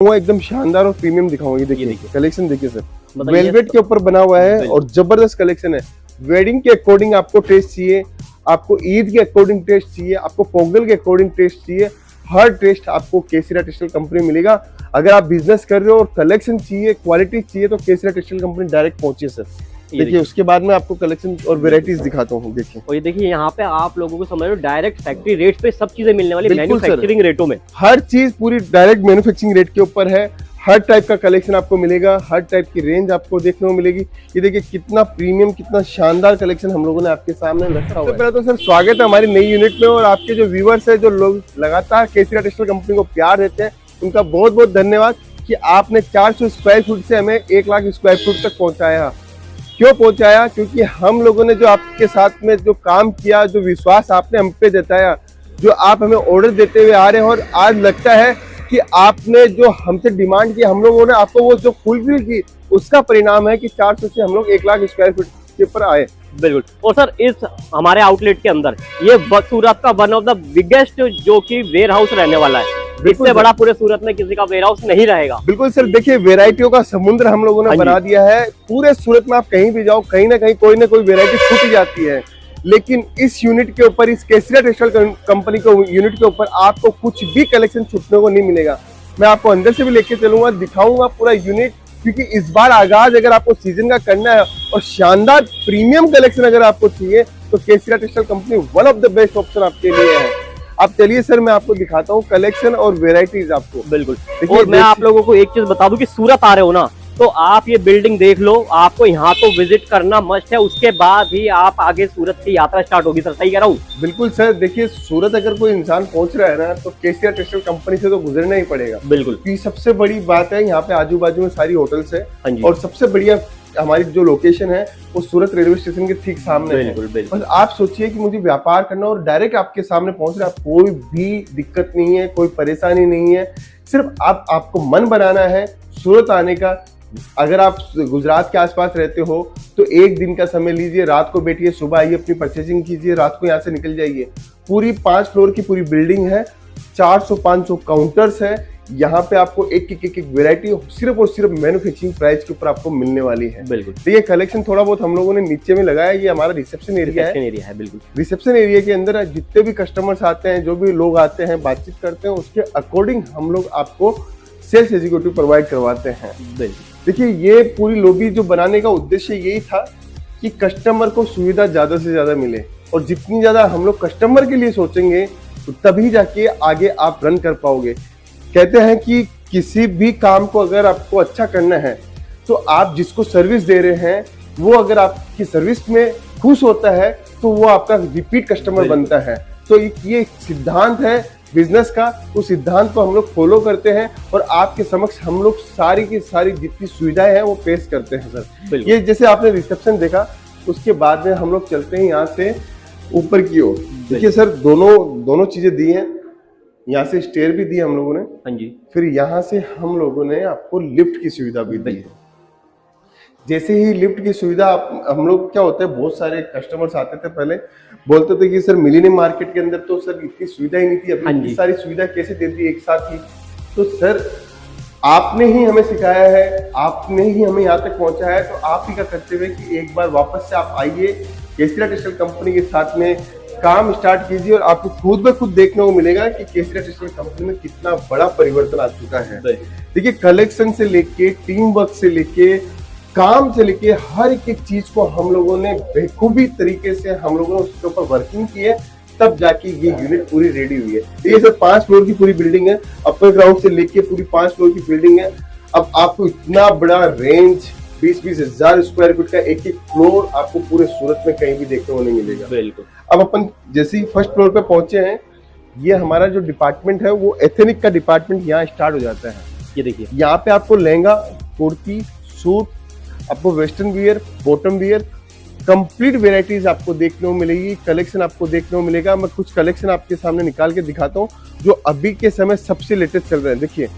एकदम शानदार और प्रीमियम दिखाऊंगा। ये देखिए कलेक्शन देखिए सर, वेलवेट के ऊपर बना हुआ है और जबरदस्त कलेक्शन है। वेडिंग के अकॉर्डिंग आपको टेस्ट चाहिए, आपको ईद के अकॉर्डिंग टेस्ट चाहिए, आपको पोंगल के अकॉर्डिंग टेस्ट चाहिए, हर टेस्ट आपको केसरिया टेक्सटाइल कंपनी में मिलेगा। अगर आप बिजनेस कर रहे हो और कलेक्शन चाहिए, क्वालिटी चाहिए तो Kesariya textile company direct पहुंचिए sir. देखिए उसके बाद में आपको कलेक्शन और वेराइटीज दिखाता हूँ। देखिए और ये देखिए यहाँ पे आप लोगों को समझ लो डायरेक्ट फैक्ट्री रेट पे सब चीजें मिलने वाली, मैन्युफैक्चरिंग रेटों में हर चीज पूरी डायरेक्ट मैन्युफैक्चरिंग रेट के ऊपर है। हर टाइप का कलेक्शन आपको मिलेगा, हर टाइप की रेंज आपको देखने को मिलेगी। ये देखिए कितना प्रीमियम, कितना शानदार कलेक्शन हम लोगों ने आपके सामने रखा हुआ है। पहले तो सर स्वागत है हमारी नई यूनिट में, और आपके जो व्यूअर्स है, जो लोग लगातार केसरिया टेक्सटाइल कंपनी को प्यार देते हैं, उनका बहुत बहुत धन्यवाद कि आपने 400 स्क्वायर फुट से हमें 1 लाख स्क्वायर फुट तक पहुंचाया। क्यों पहुंचाया? क्योंकि हम लोगों ने जो आपके साथ में जो काम किया, जो विश्वास आपने हम पे जताया, जो आप हमें ऑर्डर देते हुए आ रहे हैं, और आज लगता है कि आपने जो हमसे डिमांड की, हम लोगों ने आपको वो जो फुलफिल की, उसका परिणाम है कि 400 से हम लोग 1 लाख स्क्वायर फीट के ऊपर आए। बिल्कुल। और सर इस हमारे आउटलेट के अंदर ये सूरत का वन ऑफ द बिगेस्ट जो कि वेयर हाउस रहने वाला है। इससे बड़ा पूरे सूरत में किसी का वेयर हाउस नहीं रहेगा। बिल्कुल सर, देखिए वेराइटियों का समुद्र हम लोगों ने बना दिया है। पूरे सूरत में आप कहीं भी जाओ, कहीं ना कहीं कोई ना कोई वेराइटी छूट जाती है, लेकिन इस यूनिट के ऊपर, इस केसरिया टेक्सटाइल कंपनी के यूनिट के ऊपर आपको कुछ भी कलेक्शन छूटने को नहीं मिलेगा। मैं आपको अंदर से भी लेके चलूंगा, दिखाऊंगा पूरा यूनिट, क्योंकि इस बार आगाज अगर आपको सीजन का करना है और शानदार प्रीमियम कलेक्शन अगर आपको चाहिए तो Kesariya textile company one of the best option आपके लिए है। आप चलिए सर, मैं आपको दिखाता हूँ कलेक्शन और वेराइटीज आपको। बिल्कुल। और मैं आप लोगों को एक चीज बता दूं कि सूरत आ रहे हो ना, तो आप ये बिल्डिंग देख लो, आपको यहाँ तो विजिट करना मस्ट है, उसके बाद ही आप आगे सूरत की यात्रा स्टार्ट होगी। सर सही कह रहा हूँ? बिल्कुल सर, देखिए सूरत अगर कोई इंसान पहुंच रहा है ना, तो केसरिया टेक्सटाइल कंपनी से तो गुजरना ही पड़ेगा। बिल्कुल। क्योंकि सबसे बड़ी बात है, यहाँ पे आजू बाजू में सारी होटल्स है, और सबसे बढ़िया हमारी जो लोकेशन है वो सूरत रेलवे स्टेशन के ठीक सामने है। और आप सोचिए कि मुझे व्यापार करना और डायरेक्ट आपके सामने पहुंच रहा है, कोई भी दिक्कत नहीं है, कोई परेशानी नहीं है। सिर्फ आपको मन बनाना है सूरत आने का। अगर आप गुजरात के आसपास रहते हो तो एक दिन का समय लीजिए, रात को बैठिए, सुबह आइए, अपनी परचेजिंग कीजिए, रात को यहाँ से निकल जाइए। पूरी 5 फ्लोर की पूरी बिल्डिंग है, 400-500 काउंटर्स है। यहाँ पे आपको एक वैरायटी सिर्फ और सिर्फ मैन्युफैक्चरिंग प्राइस के ऊपर आपको मिलने वाली है। बिल्कुल। तो ये कलेक्शन थोड़ा बहुत हम लोगों ने नीचे में लगाया, ये हमारा रिसेप्शन एरिया है। बिल्कुल। रिसेप्शन एरिया के अंदर जितने भी कस्टमर्स आते हैं, जो भी लोग आते हैं, बातचीत करते हैं, उसके अकॉर्डिंग हम लोग आपको सेल्स एग्जीक्यूटिव प्रोवाइड करवाते हैं। देखिए ये पूरी लॉबी जो बनाने का उद्देश्य यही था कि कस्टमर को सुविधा ज्यादा से ज्यादा मिले, और जितनी ज्यादा हम लोग कस्टमर के लिए सोचेंगे तो तभी जाके आगे आप रन कर पाओगे। कहते हैं कि किसी भी काम को अगर आपको अच्छा करना है तो आप जिसको सर्विस दे रहे हैं वो अगर आपकी सर्विस में खुश होता है तो वो आपका रिपीट कस्टमर बनता है। तो ये सिद्धांत है बिजनेस का, उस सिद्धांत को हम लोग फॉलो करते हैं और आपके समक्ष हम लोग सारी की सारी जितनी सुविधाएं हैं वो पेश करते हैं सर। ये जैसे आपने रिसेप्शन देखा, उसके बाद में हम लोग चलते हैं यहाँ से ऊपर की ओर। देखिए सर, दोनों चीजें दी हैं, यहाँ से स्टेयर भी दी हम लोगों ने। हाँ जी। फिर यहाँ से हम लोगों ने आपको लिफ्ट की सुविधा भी दी है। जैसे ही लिफ्ट की सुविधा हम लोग, क्या होता है, बहुत सारे कस्टमर्स आते थे, पहले बोलते थे कि सर मिलेनियम मार्केट के अंदर तो सर इतनी सुविधा ही नहीं थी, अभी इतनी सारी सुविधा कैसे दे दी एक साथ ही। तो सर आपने ही हमें सिखाया है, आपने ही हमें यहाँ तक पहुंचाया है, तो आप ही का करते हुए कि एक बार वापस से आप आइए, केसरिया टेक्सटाइल कंपनी के साथ में काम स्टार्ट कीजिए, और आपको खुद ब खुद देखने को मिलेगा कि केसरिया टेक्सटाइल कंपनी में कितना बड़ा परिवर्तन आ चुका है। देखिए कलेक्शन से लेके, टीम वर्क से लेके, काम से लेके, हर एक चीज को हम लोगों ने बेखूबी तरीके से हम लोगों ने उसके ऊपर वर्किंग की है, तब जाके ये यूनिट पूरी रेडी हुई है। ये सर 5 फ्लोर की पूरी बिल्डिंग है, अपर ग्राउंड से लेके पूरी 5 फ्लोर की बिल्डिंग है। अब आपको इतना बड़ा रेंज, 20-20 हजार स्क्वायर फीट का एक फ्लोर आपको पूरे सूरत में कहीं भी देखने को नहीं मिलेगा। बिल्कुल। अब अपन जैसे ही फर्स्ट फ्लोर पे पहुंचे हैं, ये हमारा जो डिपार्टमेंट है वो एथनिक का डिपार्टमेंट यहाँ स्टार्ट हो जाता है। ये देखिए यहाँ पे आपको लहंगा, कुर्ती, सूट, आपको western wear, bottom wear, complete varieties आपको देखने को मिलेगी, कलेक्शन आपको देखने को मिलेगा। मैं कुछ कलेक्शन आपके सामने निकाल के दिखाता हूँ जो अभी के समय सबसे लेटेस्ट चल रहे हैं। देखिए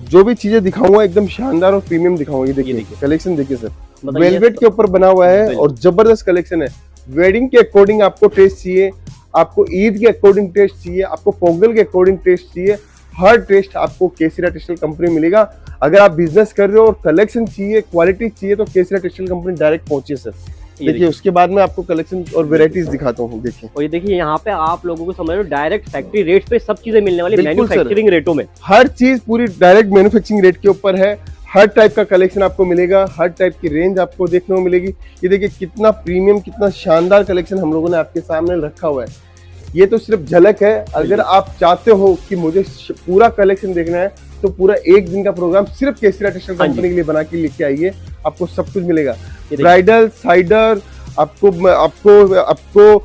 जो भी चीजें दिखाऊंगा एकदम शानदार और प्रीमियम दिखाऊंगा। ये देखिए कलेक्शन देखिए सर, वेलवेट के ऊपर बना हुआ है और जबरदस्त कलेक्शन है। वेडिंग के अकॉर्डिंग आपको टेस्ट चाहिए, आपको ईद के अकॉर्डिंग टेस्ट चाहिए, आपको पोंगल के अकॉर्डिंग टेस्ट चाहिए, हर टेस्ट आपको केसरिया टेक्सटाइल कंपनी में मिलेगा। अगर आप बिजनेस कर रहे हो और कलेक्शन चाहिए, क्वालिटी चाहिए, तो Kesariya textile company direct पहुंचिए sir. देखिए उसके बाद में आपको कलेक्शन और वेराइटीज दिखाता हूँ। देखिए और ये देखिए यहाँ पे आप लोगों को समझ लो डायरेक्ट फैक्ट्री रेट पे सब चीजें मिलने वाली, बिल्कुल सर। मैन्युफैक्चरिंग रेटों में। हर चीज पूरी डायरेक्ट मैन्युफैक्चरिंग रेट के ऊपर है। हर टाइप का कलेक्शन आपको मिलेगा, हर टाइप की रेंज आपको देखने को मिलेगी। ये देखिए कितना प्रीमियम, कितना शानदार कलेक्शन हम लोगों ने आपके सामने रखा हुआ है। ये तो सिर्फ झलक है। अगर आप चाहते हो कि मुझे पूरा कलेक्शन देखना है तो पूरा एक दिन का प्रोग्राम सिर्फ केसरिया टेक्सटाइल कंपनी के लिए बना के लेके आइए, आपको सब कुछ मिलेगा। ब्राइडल, साइडर, आपको आपको आपको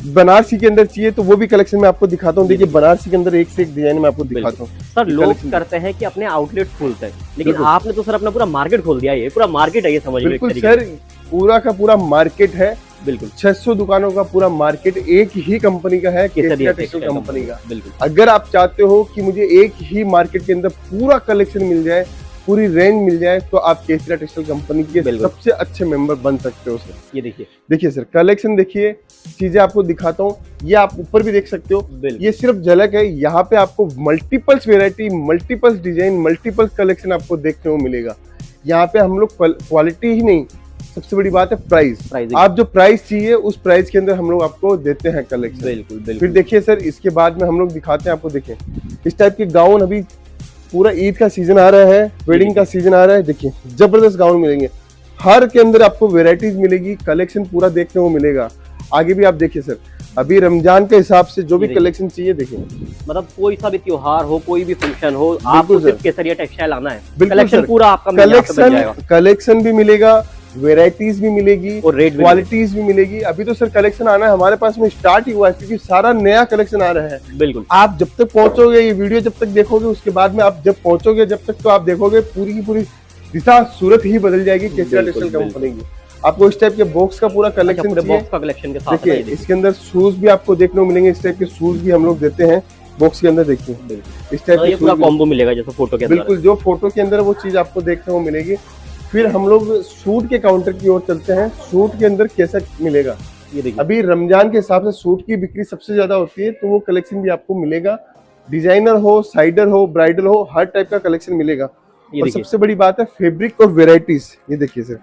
बनारसी के अंदर चाहिए तो वो भी कलेक्शन में आपको दिखाता हूँ। देखिए बनारसी के अंदर एक से एक डिजाइन में आपको दिखाता हूँ। सर लोग करते हैं कि अपने आउटलेट खोलते हैं, लेकिन आपने तो सर अपना पूरा मार्केट खोल दिया। ये पूरा मार्केट है, ये समझ लो। बिल्कुल सर, पूरा का पूरा मार्केट है। बिल्कुल 600 दुकानों का पूरा मार्केट एक ही कंपनी का है, केसरिया टेक्सटाइल कंपनी का। बिल्कुल अगर आप चाहते हो कि मुझे एक ही मार्केट के अंदर पूरा कलेक्शन मिल जाए, पूरी रेंज मिल जाए, तो आप केसरिया टेक्सटाइल कंपनी के सबसे अच्छे मेंबर बन सकते हो सर। ये देखिए सर कलेक्शन देखिए, चीजें आपको दिखाता हूँ। ये आप ऊपर भी देख सकते हो, ये सिर्फ झलक है। यहाँ पे आपको multiples variety, multiples design, multiples collection आपको देखने को मिलेगा। यहाँ पे हम लोग क्वालिटी ही नहीं, सबसे बड़ी बात है प्राइस। आप जो प्राइस चाहिए उस प्राइस के अंदर हम लोग आपको देते हैं कलेक्शन। बिल्कुल। फिर देखिए सर, इसके बाद में हम लोग दिखाते हैं आपको। देखिए इस टाइप के गाउन, अभी पूरा ईद का सीजन आ रहा है, वेडिंग का सीजन आ रहा है। देखिए जबरदस्त गाउन मिलेंगे, हर के अंदर आपको वेराइटीज मिलेगी, कलेक्शन पूरा देखने को मिलेगा। आगे भी आप देखिए सर, अभी रमजान के हिसाब से जो भी कलेक्शन चाहिए देखिए, मतलब कोई सा भी त्योहार हो, कोई भी फंक्शन हो, आपको सिर्फ केसरिया टेक्सटाइल आना है। बिल्कुल कलेक्शन सर, पूरा आपका कलेक्शन भी मिलेगा, वेराइटीज भी मिलेगी और रेट, क्वालिटीज भी मिलेगी। अभी तो सर कलेक्शन आना है हमारे पास में स्टार्ट ही हुआ है, क्योंकि सारा नया कलेक्शन आ रहा है। बिल्कुल आप जब तक पहुंचोगे, ये वीडियो जब तक देखोगे, उसके बाद में आप जब पहुंचोगे जब तक, तो आप देखोगे पूरी की पूरी दिशा सूरत ही बदल जाएगी केसरिया टेक्सटाइल कंपनी की। आपको इस टाइप के बॉक्स का पूरा कलेक्शन के साथ देखिए, इसके अंदर शूज भी आपको देखने को मिलेंगे। इस टाइप के शूज भी हम लोग देते हैं बॉक्स के अंदर। देखिए इस टाइप का पूरा कॉम्बो मिलेगा जैसे फोटो के अंदर। बिल्कुल, जो फोटो के अंदर वो चीज आपको देखने को मिलेगी। फिर हम लोग सूट के काउंटर की ओर चलते हैं। सूट के अंदर कैसा मिलेगा, ये देखिए। अभी रमजान के हिसाब से सूट की बिक्री सबसे ज्यादा होती है, तो वो कलेक्शन भी आपको मिलेगा। डिजाइनर हो, साइडर हो, ब्राइडल हो, हर टाइप का कलेक्शन मिलेगा। और सबसे बड़ी बात है फैब्रिक और वेराइटीज। ये देखिए सर,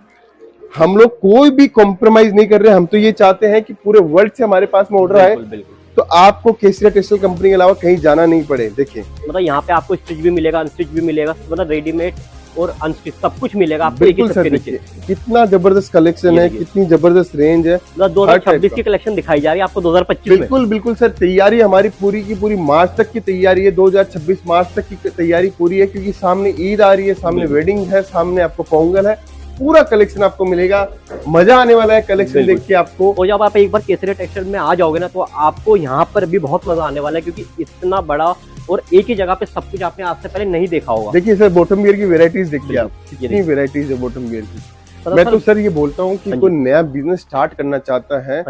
हम लोग कोई भी कॉम्प्रोमाइज नहीं कर रहे। हम तो ये चाहते हैं कि पूरे वर्ल्ड से हमारे पास में ऑर्डर आए, तो आपको केसरिया टेक्सटाइल कंपनी के अलावा कहीं जाना नहीं पड़े। देखिए मतलब यहाँ पे आपको स्टिच भी मिलेगा, अनस्टिच भी मिलेगा, मतलब रेडीमेड और अनस्टिच सब कुछ मिलेगा आपको। बिल्कुल सर, देखिए कितना जबरदस्त कलेक्शन है, कितनी जबरदस्त रेंज है। 2026 की कलेक्शन दिखाई जा रही है आपको 2025 में। बिल्कुल बिल्कुल सर, तैयारी हमारी पूरी की पूरी मार्च तक की तैयारी है। 2026 मार्च तक की तैयारी पूरी है, क्योंकि सामने ईद आ रही है, सामने वेडिंग है, सामने आपको पोंगल है। पूरा कलेक्शन आपको मिलेगा, मजा आने वाला है कलेक्शन देख के आपको। और जब आप एक बार केसरिया टेक्सटाइल में आ जाओगे ना, तो आपको यहाँ पर भी बहुत मजा आने वाला है, क्योंकि इतना बड़ा और एक ही जगह पे सब कुछ आपने आज से पहले नहीं देखा होगा। देखिए सर, बॉटम वियर की वेराइटीज देखिए आप, कितनी वेराइटीज है बॉटम वियर की। मैं तो सर ये बोलता हूँ कि कोई नया बिजनेस स्टार्ट करना चाहता है,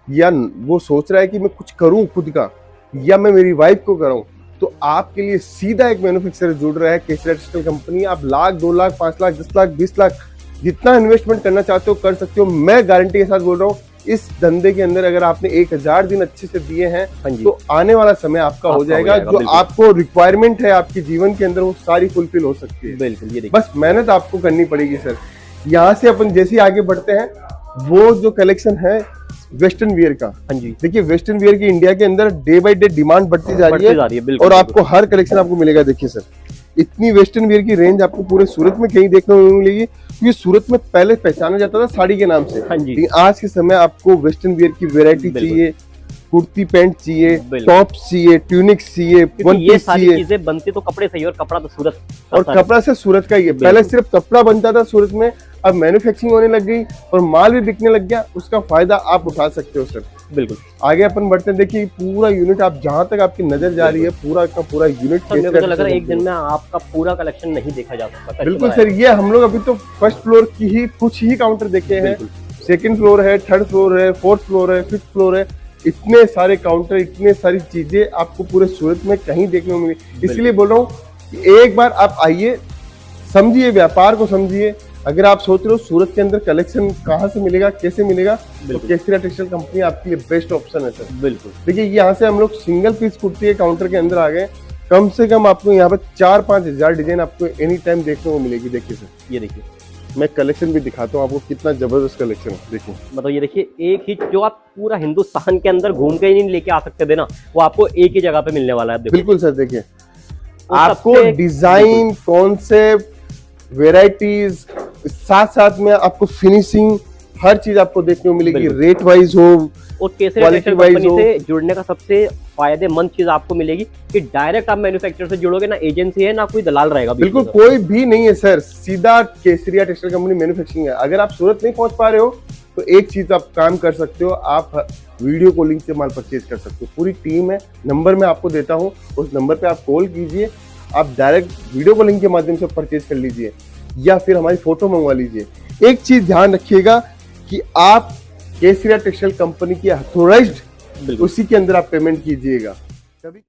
या वो सोच रहा है कि मैं कुछ करूँ खुद का, या मैं मेरी वाइफ को कराऊं, तो आपके लिए सीधा एक मैन्युफैक्चरर जुड़ रहा है केसरिया टेक्सटाइल कंपनी। आप लाख, 2 लाख, 5 लाख, 10 लाख, 20 लाख जितना इन्वेस्टमेंट करना चाहते हो कर सकते हो। मैं गारंटी के साथ बोल रहा हूँ, इस धंधे के अंदर अगर आपने 1000 दिन अच्छे से दिए हैं, तो आने वाला समय आपका हो जाएगा। जो आपको रिक्वायरमेंट है आपके जीवन के अंदर, वो सारी फुलफिल हो सकती है। बिल्कुल, ये बस मेहनत आपको करनी पड़ेगी सर। यहाँ से अपन जैसे ही आगे बढ़ते हैं, वो जो कलेक्शन है वेस्टर्न वियर का, देखिए वेस्टर्न वियर की इंडिया के अंदर डे बाय डे डिमांड बढ़ती जा रही है, और आपको हर कलेक्शन आपको मिलेगा। देखिए सर, इतनी वेस्टर्न वियर की रेंज आपको पूरे सूरत में कहीं देखने को मिलेगी, क्योंकि सूरत में पहले पहचाना जाता था साड़ी के नाम से। लेकिन आज के समय आपको वेस्टर्न वियर की वेरायटी चाहिए, कुर्ती पैंट चाहिए, टॉप चाहिए, ट्यूनिक्स चाहिए, वन पीस चाहिए। चीजें बनती तो कपड़े से ही, और कपड़ा तो सूरत, और कपड़ा से सूरत का ही है। पहले सिर्फ कपड़ा बनता था सूरत में, अब मैन्युफैक्चरिंग होने लग गई और माल भी बिकने लग गया। उसका फायदा आप उठा सकते हो सर। बिल्कुल, आगे अपन बढ़ते हैं। देखिए पूरा यूनिट, आप जहां तक आपकी नजर जा रही है, पूरा का पूरा यूनिट। मेरे को तो लग रहा है एक दिन में आपका पूरा कलेक्शन नहीं देखा जा सकता। बिल्कुल सर, ये हम लोग अभी तो फर्स्ट फ्लोर की ही कुछ ही काउंटर देखे हैं। सेकंड फ्लोर है, थर्ड फ्लोर है, फोर्थ फ्लोर है, फिफ्थ फ्लोर है। इतने सारे काउंटर, इतने सारी चीजें आपको पूरे सूरत में कहीं देखने को मिली। इसलिए बोल रहा हूँ कि एक बार आप आइए, समझिए, व्यापार को समझिए। अगर आप सोच रहे हो सूरत के अंदर कलेक्शन कहाँ से मिलेगा, कैसे मिलेगा, तो केसरिया टेक्सटाइल कंपनी आपके लिए बेस्ट ऑप्शन है सर। बिल्कुल, देखिए यहाँ से हम लोग सिंगल पीस कुर्ती के काउंटर के अंदर आ गए। कम से कम आपको यहाँ पे 4-5 हजार डिजाइन आपको एनी टाइम देखने को मिलेगी। देखिए सर, ये देखिए, मैं कलेक्शन भी दिखाता हूँ आपको, कितना जबरदस्त कलेक्शन है। देखिए मतलब ये देखिए, एक ही जो आप पूरा हिंदुस्तान के अंदर घूम के ही नहीं लेके आ सकते थे ना, वो आपको एक ही जगह पे मिलने वाला है। देखो बिल्कुल सर, देखिए वो आपको सबसे- डिजाइन, कॉन्सेप्ट, वेराइटीज, साथ साथ में आपको फिनिशिंग, हर चीज आपको देखने को मिलेगी। बिल्कुल। रेट वाइज हो, और Kesari Quality textile wise company हो। से जुड़ने का सबसे फायदेमंद चीज आपको मिलेगी कि डायरेक्ट आप मैन्युफैक्चरर से जुड़ोगे ना, एजेंसी है ना कोई दलाल रहेगा बीच बिल्कुल में। कोई भी नहीं है सर, सीधा केसरिया टेक्सटाइल कंपनी मैन्युफैक्चरिंग है। अगर आप सूरत नहीं पहुंच पा रहे हो तो एक चीज आप काम कर सकते हो, आप वीडियो कॉलिंग से माल परचेज कर सकते हो। पूरी टीम है, नंबर मैं आपको देता हूं, उस नंबर पे आप कॉल कीजिए, आप डायरेक्ट वीडियो कॉलिंग के माध्यम से परचेज कर लीजिए या फिर हमारी फोटो मंगवा लीजिए। एक चीज ध्यान रखिएगा कि आप केसरिया टेक्सटाइल कंपनी की अथॉराइज्ड, बिल्कुल। उसी के अंदर आप पेमेंट कीजिएगा। कभी